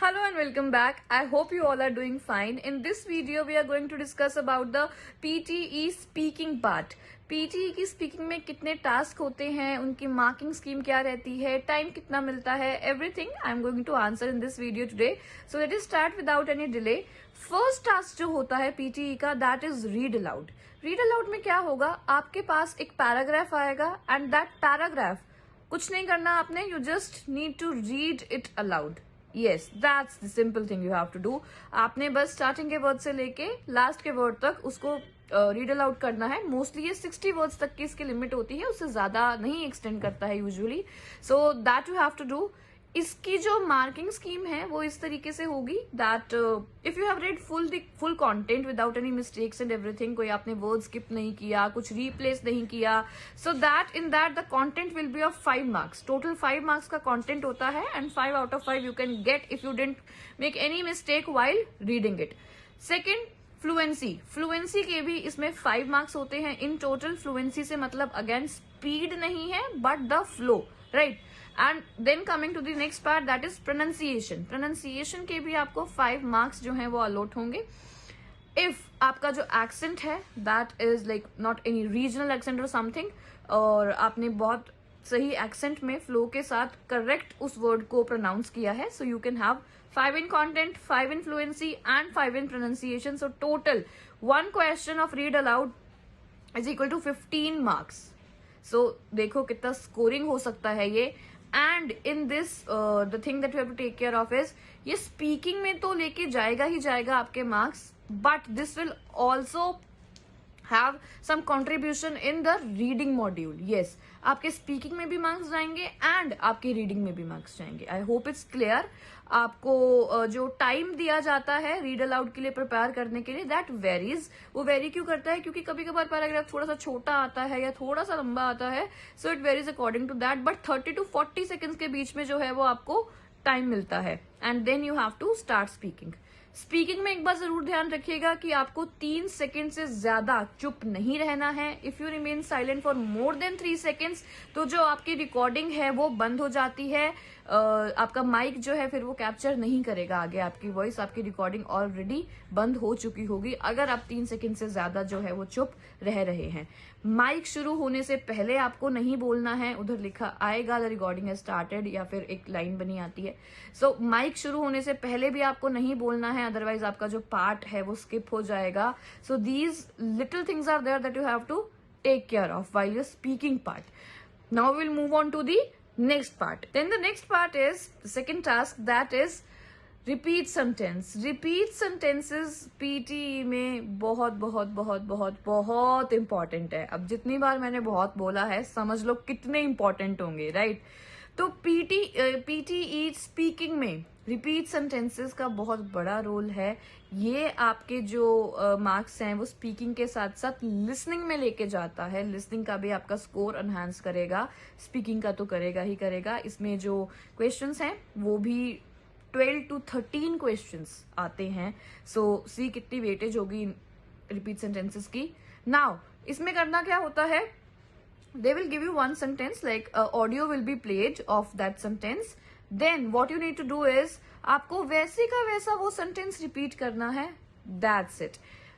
Hello and welcome back. I hope you all are doing fine. In this video, we are going to discuss about the PTE speaking part. PTE की speaking में कितने task होते हैं, उनकी marking scheme क्या रहती है, time कितना मिलता है, everything I am going to answer in this video today. So let us start without any delay. First task जो होता है PTE का, that is read aloud. Read aloud में क्या होगा, आपके पास एक पैराग्राफ आएगा एंड दैट पैराग्राफ कुछ नहीं करना आपने, you just need to read it aloud. Yes, that's the simple thing you have to do. आपने बस स्टार्टिंग के वर्ड से लेके लास्ट के वर्ड तक उसको रीड अलाउड करना है. मोस्टली ये 60 वर्ड्स तक की इसकी लिमिट होती है, उससे ज्यादा नहीं एक्सटेंड करता है usually. So that you have to do. इसकी जो मार्किंग स्कीम है वो इस तरीके से होगी that if you have read full content without any mistakes and everything, कोई आपने वर्ड स्किप नहीं किया, कुछ रिप्लेस नहीं किया, so that in that the content will be of 5 marks. Total 5 marks का कंटेंट होता है and 5 out of 5 you can get if you didn't make any mistake while reading it. Second, fluency के भी इसमें 5 marks होते हैं in total. Fluency से मतलब अगेन स्पीड नहीं है but the flow, right. And then coming to the next part, that is pronunciation के भी आपको 5 मार्क्स जो है वो अलॉट होंगे. इफ आपका जो एक्सेंट है that is like not any regional accent और समथिंग, और आपने बहुत सही एक्सेंट में फ्लो के साथ करेक्ट उस वर्ड को प्रोनाउंस किया है, so you can have 5 in content, 5 in fluency and 5 in pronunciation. So total one question of read aloud is equal to 15 marks. So देखो कितना स्कोरिंग हो सकता है ये. And in this the thing that you have to take care of is, ये speaking में तो लेके जाएगा ही जाएगा आपके marks, but this will also have some contribution in the reading module. Yes, आपके स्पीकिंग में भी मार्क्स जाएंगे एंड आपके रीडिंग में भी मार्क्स जाएंगे. I hope it's clear. आपको जो टाइम दिया जाता है रीड अलाउड के लिए प्रिपेयर करने के लिए, दैट वेरीज. वो वेरी क्यों करता है, क्योंकि कभी कभार पैराग्राफ थोड़ा सा छोटा आता है या थोड़ा सा लंबा आता है, so it varies according to that. But 30 to 40 seconds के बीच में जो है वो आपको टाइम मिलता है and then you have to start speaking. Speaking में एक बार जरूर ध्यान रखिएगा कि आपको 3 सेकेंड से ज्यादा चुप नहीं रहना है. If you remain silent for more than 3 seconds तो जो आपकी रिकॉर्डिंग है वो बंद हो जाती है. आपका माइक जो है फिर वो कैप्चर नहीं करेगा आगे आपकी वॉइस. आपकी रिकॉर्डिंग ऑलरेडी बंद हो चुकी होगी अगर आप 3 सेकेंड से ज्यादा जो है वो चुप रह रहे हैं. माइक शुरू होने से पहले आपको नहीं बोलना है. उधर लिखा आएगा द रिकॉर्डिंग हैज स्टार्टेड या फिर एक लाइन बनी आती है. सो माइक शुरू होने से पहले भी आपको नहीं बोलना है, अदरवाइज आपका जो पार्ट है वो स्किप हो जाएगा. So these little things are there that you have to take care of while you're speaking part. Now we'll move on to the next part. Then the next part is the second task, that is repeat sentence. Repeat sentences PTE में बहुत बहुत बहुत बहुत बहुत important है. अब जितनी बार मैंने बहुत बोला है समझ लो कितने इंपॉर्टेंट होंगे, राइट. तो PTE स्पीकिंग में रिपीट सेंटेंसेस का बहुत बड़ा रोल है. ये आपके जो मार्क्स हैं वो स्पीकिंग के साथ साथ लिसनिंग में लेके जाता है. लिसनिंग का भी आपका स्कोर एनहांस करेगा, स्पीकिंग का तो करेगा ही करेगा. इसमें जो क्वेश्चंस हैं वो भी 12 to 13 क्वेश्चंस आते हैं. सो सी कितनी वेटेज होगी रिपीट सेंटेंसेस की. नाउ इसमें करना क्या होता है, they will give you one sentence, like audio will be played of that sentence. Then what you need to do is आपको वैसे का वैसा वो sentence repeat करना है. That's it.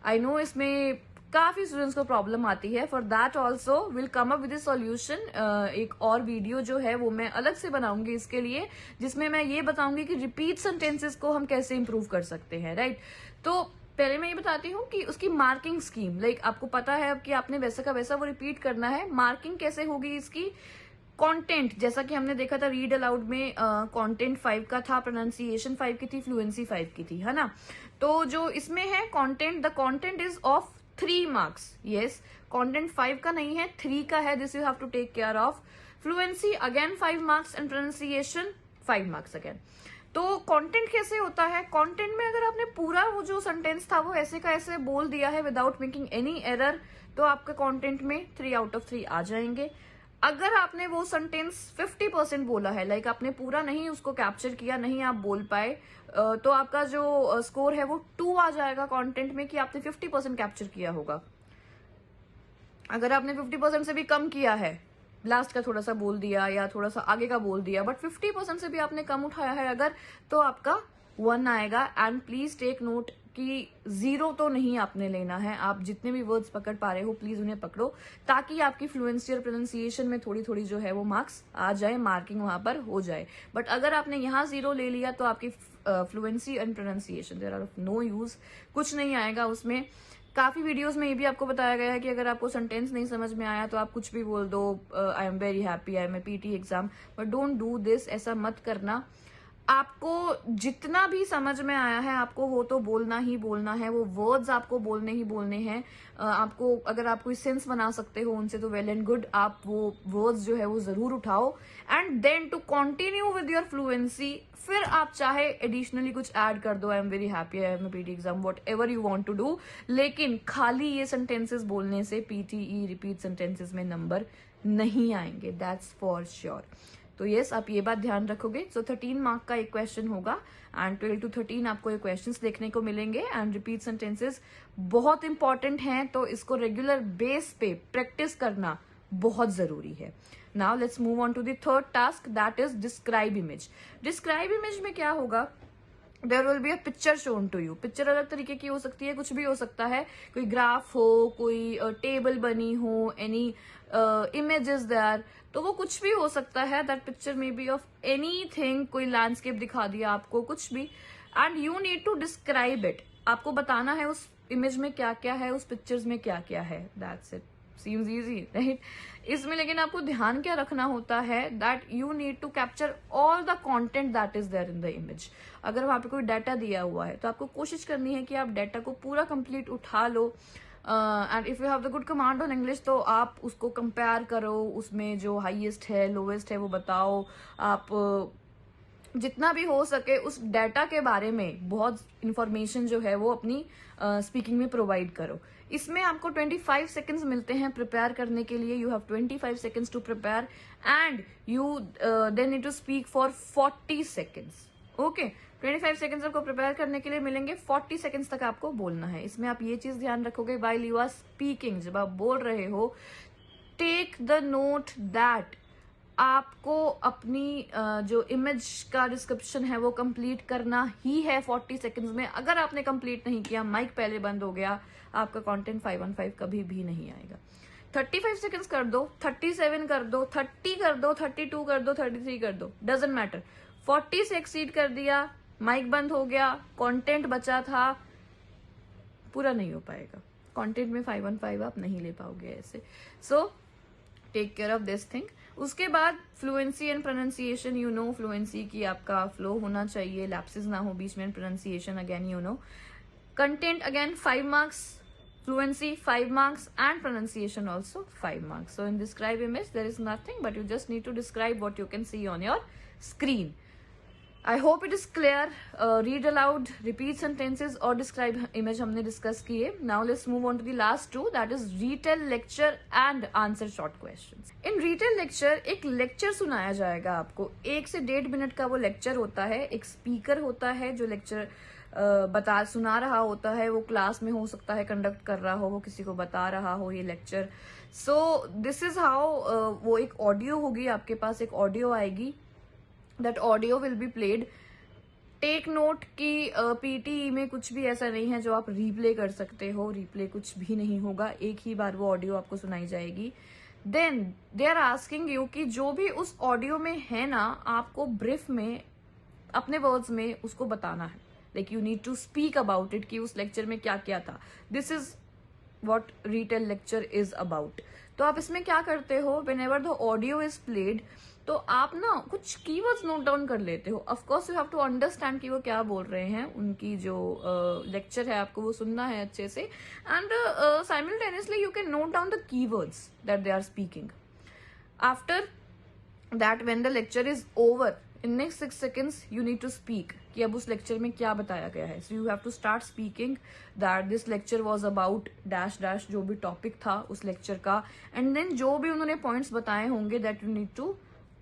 I know इसमें काफी स्टूडेंट्स को प्रॉब्लम आती है. For that also will come up with A solution. एक और वीडियो जो है वो मैं अलग से बनाऊंगी इसके लिए, जिसमें मैं ये बताऊंगी कि रिपीट सेंटेंसेस को हम कैसे इंप्रूव कर सकते हैं, राइट. तो पहले मैं ये बताती हूँ कि उसकी मार्किंग स्कीम, लाइक आपको पता है अब कि आपने वैसा का वैसा वो रिपीट करना है. मार्किंग कैसे होगी इसकी, कंटेंट जैसा कि हमने देखा था रीड अलाउड में कंटेंट 5 का था, प्रोनाउंसिएशन 5 की थी, फ्लुएंसी 5 की थी, है ना. तो जो इसमें है content, the content is of 3 marks. Yes, content 5 का नहीं है, 3 का है. This you have to take care of. Fluency again 5 marks and pronunciation 5 marks again. तो कंटेंट कैसे होता है, कंटेंट में अगर आपने पूरा वो जो सेंटेंस था वो ऐसे का ऐसे बोल दिया है विदाउट मेकिंग एनी एरर, तो आपके कंटेंट में 3 आउट ऑफ 3 आ जाएंगे. अगर आपने वो सेंटेंस 50% बोला है, लाइक आपने पूरा नहीं उसको कैप्चर किया, नहीं आप बोल पाए, तो आपका जो स्कोर है वो 2 आ जाएगा कंटेंट में कि आपने 50% कैप्चर किया होगा. अगर आपने 50% से भी कम किया है, लास्ट का थोड़ा सा बोल दिया या थोड़ा सा आगे का बोल दिया, बट 50% से भी आपने कम उठाया है अगर, तो आपका 1 आएगा। एंड प्लीज टेक नोट कि 0 तो नहीं आपने लेना है, आप जितने भी वर्ड्स पकड़ पा रहे हो प्लीज उन्हें पकड़ो, ताकि आपकी फ्लुएंसी और प्रोनाउंसिएशन में थोड़ी थोड़ी जो है वो मार्क्स आ जाए, मार्किंग वहां पर हो जाए। बट अगर आपने यहाँ 0 ले लिया तो आपकी fluency and pronunciation there are of no use, कुछ नहीं आएगा उसमें। काफी वीडियोस में ये भी आपको बताया गया है कि अगर आपको सेंटेंस नहीं समझ में आया तो आप कुछ भी बोल दो, I am very happy, I am a PT exam, but don't do this, ऐसा मत करना। आपको जितना भी समझ में आया है आपको वो तो बोलना ही बोलना है, वो वर्ड्स आपको बोलने ही बोलने हैं। आपको अगर आप कोई सेंस बना सकते हो उनसे तो वेल एंड गुड, आप वो वर्ड्स जो है वो जरूर उठाओ। And then to continue with your fluency, फिर आप चाहे एडिशनली कुछ ऐड कर दो, I am very happy, I am a PT exam, whatever you want to do, लेकिन खाली ये सेंटेंसेस बोलने से पीटीई रिपीट सेंटेंसेस में नंबर नहीं आएंगे, दैट्स फॉर श्योर। तो यस, आप ये बात ध्यान रखोगे। सो 13 मार्क का एक क्वेश्चन होगा एंड 12 to 13 आपको ये क्वेश्चंस देखने को मिलेंगे। एंड रिपीट सेंटेंसेस बहुत इंपॉर्टेंट हैं, तो इसको रेगुलर बेस पे प्रैक्टिस करना बहुत जरूरी है। Now let's move on to the third task, that is describe image. Describe image में क्या होगा, there will be a picture shown to you. Picture अलग तरीके की हो सकती है, कुछ भी हो सकता है, कोई ग्राफ हो, कोई टेबल बनी हो, एनी इमेजेस देयर, तो वो कुछ भी हो सकता है। That picture may be of anything, कोई लैंडस्केप दिखा दिया आपको, कुछ भी, and you need to describe it. आपको बताना है उस इमेज में क्या क्या है, उस पिक्चर्स में क्या क्या है, that's it. Seems easy, right? इसमें लेकिन आपको ध्यान क्या रखना होता है, that you need to capture all the content that is there in the image. अगर वहां पे कोई डाटा दिया हुआ है तो आपको कोशिश करनी है कि आप डाटा को पूरा कंप्लीट उठा लो। And if you have the good command on English तो आप उसको कंपेयर करो, उसमें जो हाईएस्ट है लोवेस्ट है वो बताओ। आप जितना भी हो सके उस डाटा के बारे में बहुत इंफॉर्मेशन जो है वो अपनी स्पीकिंग में प्रोवाइड करो। इसमें आपको 25 सेकंड्स मिलते हैं प्रिपेयर करने के लिए। You have 25 seconds to prepare and you then need to speak for 40 seconds. Okay, 25 seconds आपको प्रिपेयर करने के लिए मिलेंगे, 40 सेकंड्स तक आपको बोलना है। इसमें आप ये चीज ध्यान रखोगे, व्हाइल यू आर स्पीकिंग, जब आप बोल रहे हो, टेक द नोट दैट आपको अपनी जो इमेज का डिस्क्रिप्शन है वो कंप्लीट करना ही है 40 सेकंड्स में। अगर आपने कंप्लीट नहीं किया, माइक पहले बंद हो गया, आपका कंटेंट 515 कभी भी नहीं आएगा। 35 सेकंड्स कर दो, 37 कर दो, 30 कर दो, 32 कर दो, 33 कर दो, डजेंट मैटर। 40 से एक्सीड कर दिया, माइक बंद हो गया, कंटेंट बचा था, पूरा नहीं हो पाएगा। कंटेंट में 515 आप नहीं ले पाओगे ऐसे। So take care of this thing. उसके बाद fluency and pronunciation, you know fluency की आपका फ्लो होना चाहिए, लैप्सेस ना हो बीच में। Pronunciation again you know. Content again 5 marks, fluency 5 marks, and pronunciation also 5 marks. So in describe image there is nothing, but you just need to describe what you can see on your screen. I hope it is clear. Read aloud, repeat sentences और describe image हमने discuss किए. Now let's move on to the last two, that is retell lecture and answer short questions. In retell lecture एक lecture सुनाया जाएगा आपको, 1 से 1.5 minute का वो lecture होता है। एक speaker होता है जो lecture सुना रहा होता है, वो क्लास में हो सकता है कंडक्ट कर रहा हो, वो किसी को बता रहा हो ये lecture. So this is how, वो एक ऑडियो होगी आपके पास, एक ऑडियो आएगी, that audio will be played. Take note कि पीटीई में कुछ भी ऐसा नहीं है जो आप रिप्ले कर सकते हो, रिप्ले कुछ भी नहीं होगा, एक ही बार वो ऑडियो आपको सुनाई जाएगी। Then they are asking you कि जो भी उस ऑडियो में है ना, आपको ब्रीफ में अपने वर्ड्स में उसको बताना है। Like you need to speak about it कि उस लेक्चर में क्या क्या था। This is what retell lecture is about. तो आप इसमें क्या करते हो, whenever the audio is played, तो आप ना कुछ कीवर्ड्स नोट डाउन कर लेते हो। Of course you have to understand कि वो क्या बोल रहे हैं, उनकी जो लेक्चर है आपको वो सुनना है अच्छे से, and simultaneously you can note down the keywords that they are speaking. After that when the lecture is over, in next 6 seconds you need to speak कि अब उस लेक्चर में क्या बताया गया है। So you have to start speaking that this lecture was about dash dash, जो भी टॉपिक था उस लेक्चर का, एंड देन जो भी उन्होंने पॉइंट्स बताए होंगे that you need to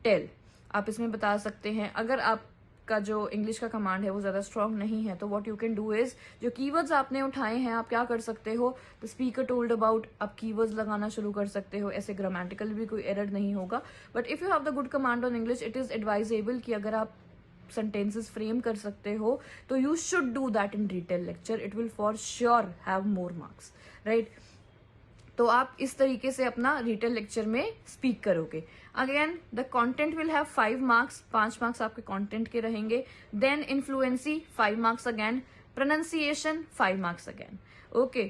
tell, आप इसमें बता सकते हैं। अगर आपका जो इंग्लिश का कमांड है वो ज्यादा स्ट्रांग नहीं है तो what you can do is, जो कीवर्ड्स आपने उठाए हैं आप क्या कर सकते हो, द स्पीकर टोल्ड अबाउट, आप कीवर्ड्स लगाना शुरू कर सकते हो। ऐसे ग्रामेटिकल भी कोई एरर नहीं होगा। But if you have the good command on English, it is advisable कि अगर आप sentences frame कर सकते हो, तो you should do that in detail lecture. It will for sure have more marks, right? तो आप इस तरीके से अपना रिटेल लेक्चर में स्पीक करोगे. Again the content will have 5 marks, 5 marks आपके कंटेंट के रहेंगे. Then in fluency 5 marks again, pronunciation 5 marks again. Okay,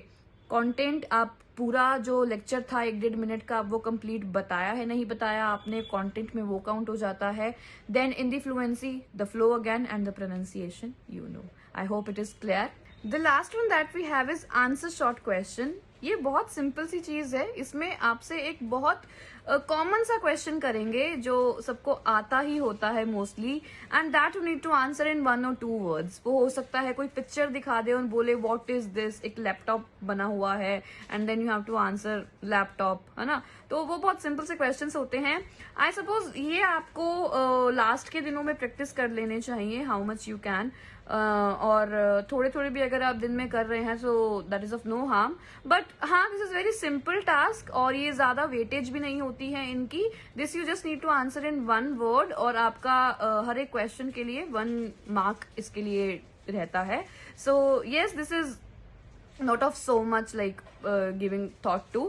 content आप पूरा जो लेक्चर था 1-1.5 मिनट का, आप वो कंप्लीट बताया है नहीं बताया आपने, कंटेंट में वो काउंट हो जाता है. Then in the fluency the flow again and the pronunciation, you know. I hope it is clear. The last one that we have is answer short question. ये बहुत सिंपल सी चीज है. इसमें आपसे एक बहुत कॉमन सा क्वेश्चन करेंगे जो सबको आता ही होता है mostly, and that you need to answer in 1 or 2 words. वो हो सकता है कोई पिक्चर दिखा दे और बोले व्हाट इज दिस, एक लैपटॉप बना हुआ है, and then you have to answer laptop, है ना. तो वो बहुत सिंपल से क्वेश्चंस होते हैं. आई सपोज ये आपको लास्ट के दिनों में प्रैक्टिस कर लेने चाहिए, हाउ मच यू कैन. और थोड़े थोड़े भी अगर आप दिन में कर रहे हैं so that is of no harm. But हाँ, this is very simple task और ये ज्यादा वेटेज भी नहीं होती है इनकी. This you just need to answer in 1 word और आपका हर एक क्वेश्चन के लिए 1 मार्क इसके लिए रहता है. So yes, this is not of so much like giving thought to,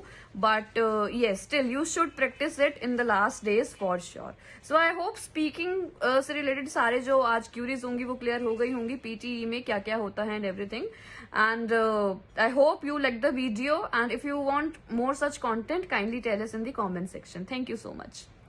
but yes, still you should practice it in the last days for sure. So I hope speaking से related सारे जो आज queries होंगी वो clear हो गई होंगी, PTE में क्या क्या होता है and everything. And I hope you like the video, and if you want more such content, kindly tell us in the comment section. Thank you so much.